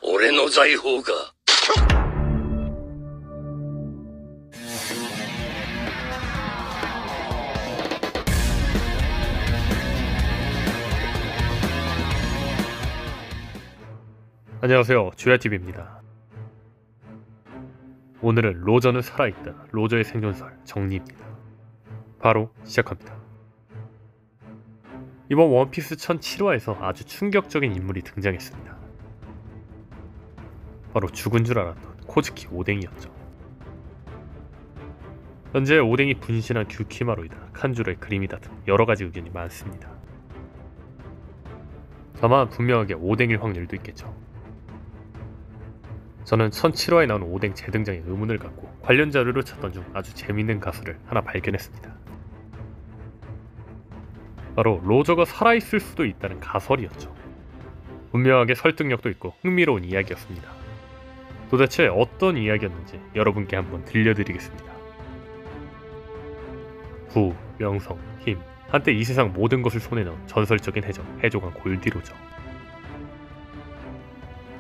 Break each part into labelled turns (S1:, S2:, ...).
S1: 俺の財宝が。
S2: 안녕하세요, 주야TV입니다. 오늘은 로저는 살아있다, 로저의 생존설 정리입니다. 바로 시작합니다. 이번 원피스 1007화에서 아주 충격적인 인물이 등장했습니다. 바로 죽은 줄 알았던 코즈키 오뎅이었죠. 현재 오뎅이 분신한 규키마로 인한 칸주로의 그림이다 등 여러가지 의견이 많습니다. 다만 분명하게 오뎅일 확률도 있겠죠. 저는 1007화에 나오는 오뎅 재등장에 의문을 갖고 관련 자료를 찾던 중 아주 재밌는 가설을 하나 발견했습니다. 바로 로저가 살아있을 수도 있다는 가설이었죠. 분명하게 설득력도 있고 흥미로운 이야기였습니다. 도대체 어떤 이야기였는지 여러분께 한번 들려드리겠습니다. 부, 명성, 힘, 한때 이 세상 모든 것을 손에 넣은 전설적인 해적왕 골디로저.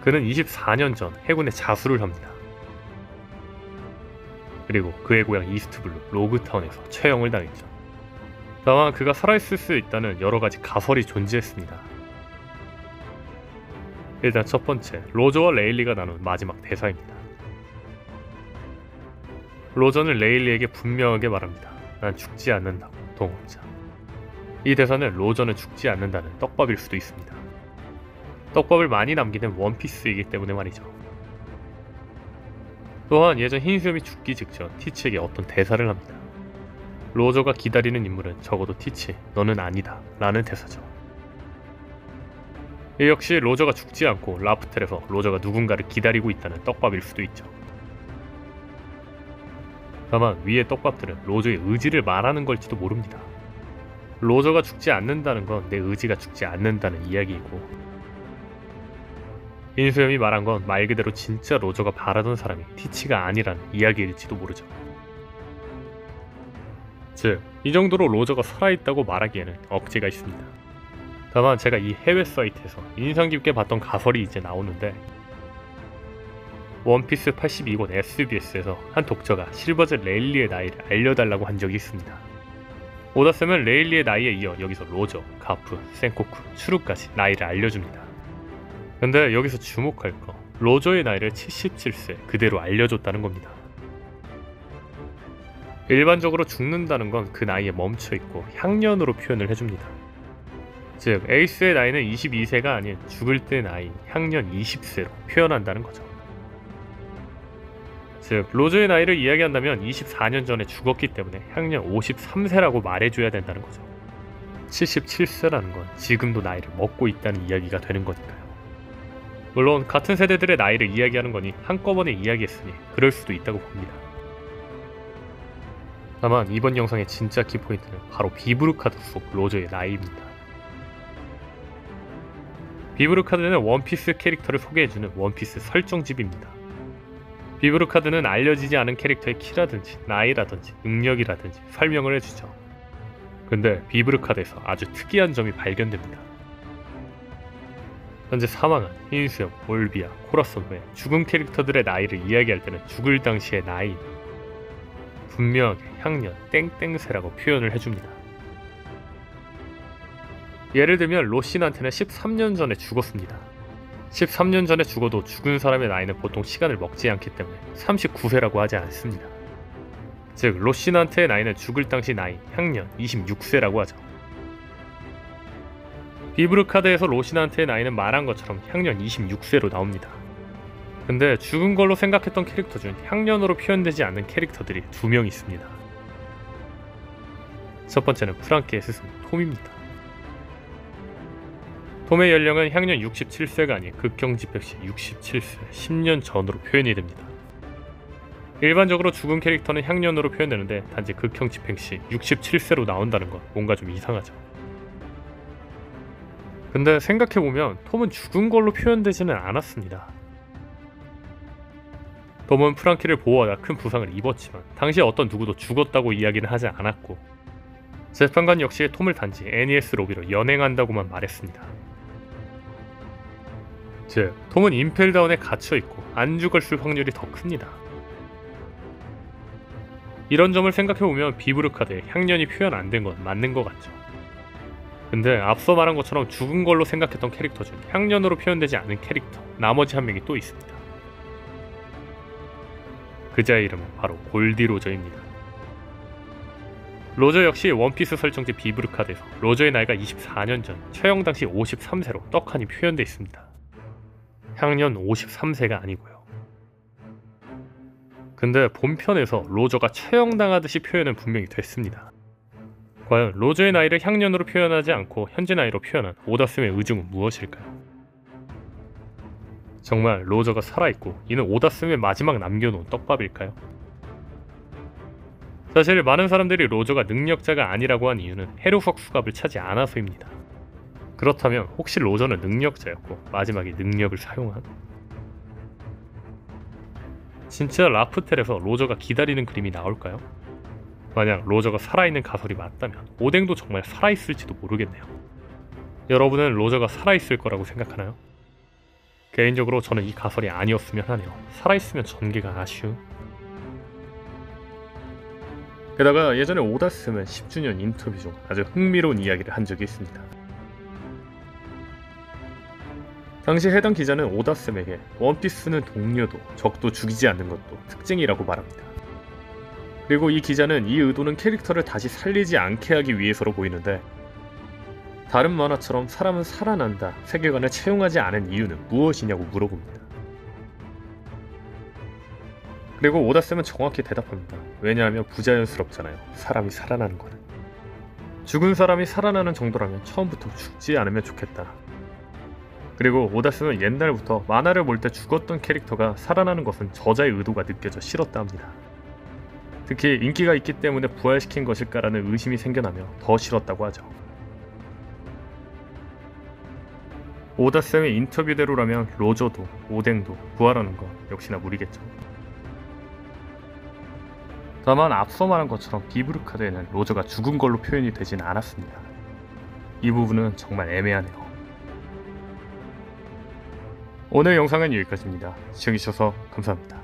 S2: 그는 24년 전 해군에 자수를 합니다. 그리고 그의 고향 이스트블루 로그타운에서 처형을 당했죠. 다만 그가 살아있을 수 있다는 여러가지 가설이 존재했습니다. 일단 첫 번째, 로저와 레일리가 나눈 마지막 대사입니다. 로저는 레일리에게 분명하게 말합니다. 난 죽지 않는다고, 동업자. 이 대사는 로저는 죽지 않는다는 떡밥일 수도 있습니다. 떡밥을 많이 남기는 원피스이기 때문에 말이죠. 또한 예전 흰수염이 죽기 직전 티치에게 어떤 대사를 합니다. 로저가 기다리는 인물은 적어도 티치, 너는 아니다 라는 대사죠. 이 역시 로저가 죽지 않고 라프텔에서 로저가 누군가를 기다리고 있다는 떡밥일 수도 있죠. 다만 위의 떡밥들은 로저의 의지를 말하는 걸지도 모릅니다. 로저가 죽지 않는다는 건 내 의지가 죽지 않는다는 이야기이고, 흰수염이 말한 건 말 그대로 진짜 로저가 바라던 사람이 티치가 아니라는 이야기일지도 모르죠. 즉, 이 정도로 로저가 살아있다고 말하기에는 억지가 있습니다. 다만 제가 이 해외 사이트에서 인상 깊게 봤던 가설이 이제 나오는데, 원피스 82권 SBS에서 한 독자가 실버제 레일리의 나이를 알려달라고 한 적이 있습니다. 오다쌤은 레일리의 나이에 이어 여기서 로저, 가프, 센코쿠, 추루까지 나이를 알려줍니다. 근데 여기서 주목할 거, 로저의 나이를 77세 그대로 알려줬다는 겁니다. 일반적으로 죽는다는 건 그 나이에 멈춰있고 향년으로 표현을 해줍니다. 즉 에이스의 나이는 22세가 아닌 죽을 때 나이인 향년 20세로 표현한다는 거죠. 즉 로저의 나이를 이야기한다면 24년 전에 죽었기 때문에 향년 53세라고 말해줘야 된다는 거죠. 77세라는 건 지금도 나이를 먹고 있다는 이야기가 되는 거니까요. 물론 같은 세대들의 나이를 이야기하는 거니 한꺼번에 이야기했으니 그럴 수도 있다고 봅니다. 다만 이번 영상의 진짜 키포인트는 바로 비브루카드 속 로저의 나이입니다. 비브루카드는 원피스 캐릭터를 소개해주는 원피스 설정집입니다. 비브루카드는 알려지지 않은 캐릭터의 키라든지 나이라든지 능력이라든지 설명을 해주죠. 근데 비브루카드에서 아주 특이한 점이 발견됩니다. 현재 사망한 흰수염, 올비아, 코라손 외 죽은 캐릭터들의 나이를 이야기할 때는 죽을 당시의 나이, 분명하게 향년 땡땡세라고 표현을 해줍니다. 예를 들면 로신한테는 13년 전에 죽었습니다. 13년 전에 죽어도 죽은 사람의 나이는 보통 시간을 먹지 않기 때문에 39세라고 하지 않습니다. 즉 로신한테의 나이는 죽을 당시 나이, 향년 26세라고 하죠. 비브루카드에서 로신한테의 나이는 말한 것처럼 향년 26세로 나옵니다. 근데 죽은 걸로 생각했던 캐릭터 중 향년으로 표현되지 않는 캐릭터들이 2명 있습니다. 첫 번째는 프랑키의 스승 톰입니다. 톰의 연령은 향년 67세가 아닌 극형 집행 시 67세, 10년 전으로 표현이 됩니다. 일반적으로 죽은 캐릭터는 향년으로 표현되는데 단지 극형 집행 시 67세로 나온다는 건 뭔가 좀 이상하죠. 근데 생각해보면 톰은 죽은 걸로 표현되지는 않았습니다. 톰은 프랑키를 보호하다 큰 부상을 입었지만 당시에 어떤 누구도 죽었다고 이야기는 하지 않았고, 재판관 역시 톰을 단지 NES 로비로 연행한다고만 말했습니다. 즉, 톰은 임펠다운에 갇혀있고 안 죽었을 확률이 더 큽니다. 이런 점을 생각해보면 비브르카드에 향년이 표현 안 된 건 맞는 것 같죠. 근데 앞서 말한 것처럼 죽은 걸로 생각했던 캐릭터 중 향년으로 표현되지 않은 캐릭터, 나머지 한 명이 또 있습니다. 그자의 이름은 바로 골디 로저입니다. 로저 역시 원피스 설정지 비브르카드에서 로저의 나이가 24년 전 처형 당시 53세로 떡하니 표현되어 있습니다. 향년 53세가 아니고요. 근데 본편에서 로저가 처형당하듯이 표현은 분명히 됐습니다. 과연 로저의 나이를 향년으로 표현하지 않고 현재 나이로 표현한 오다쌤의 의중은 무엇일까요? 정말 로저가 살아있고 이는 오다쌤의 마지막 남겨놓은 떡밥일까요? 사실 많은 사람들이 로저가 능력자가 아니라고 한 이유는 헤르헉 수갑을 차지 않아서입니다. 그렇다면 혹시 로저는 능력자였고 마지막에 능력을 사용한? 진짜 라프텔에서 로저가 기다리는 그림이 나올까요? 만약 로저가 살아있는 가설이 맞다면 오뎅도 정말 살아있을지도 모르겠네요. 여러분은 로저가 살아있을 거라고 생각하나요? 개인적으로 저는 이 가설이 아니었으면 하네요. 살아있으면 전개가 아쉬운. 게다가 예전에 오다쌤은 10주년 인터뷰 중 아주 흥미로운 이야기를 한 적이 있습니다. 당시 해당 기자는 오다쌤에게 원피스는 동료도 적도 죽이지 않는 것도 특징이라고 말합니다. 그리고 이 기자는 이 의도는 캐릭터를 다시 살리지 않게 하기 위해서로 보이는데, 다른 만화처럼 사람은 살아난다 세계관을 채용하지 않은 이유는 무엇이냐고 물어봅니다. 그리고 오다쌤은 정확히 대답합니다. 왜냐하면 부자연스럽잖아요. 사람이 살아나는 거는. 죽은 사람이 살아나는 정도라면 처음부터 죽지 않으면 좋겠다. 그리고 오다쌤은 옛날부터 만화를 볼 때 죽었던 캐릭터가 살아나는 것은 저자의 의도가 느껴져 싫었다 합니다. 특히 인기가 있기 때문에 부활시킨 것일까라는 의심이 생겨나며 더 싫었다고 하죠. 오다쌤의 인터뷰대로라면 로저도 오뎅도 부활하는 건 역시나 무리겠죠. 다만 앞서 말한 것처럼 비브르카드에는 로저가 죽은 걸로 표현이 되진 않았습니다. 이 부분은 정말 애매하네요. 오늘 영상은 여기까지입니다. 시청해주셔서 감사합니다.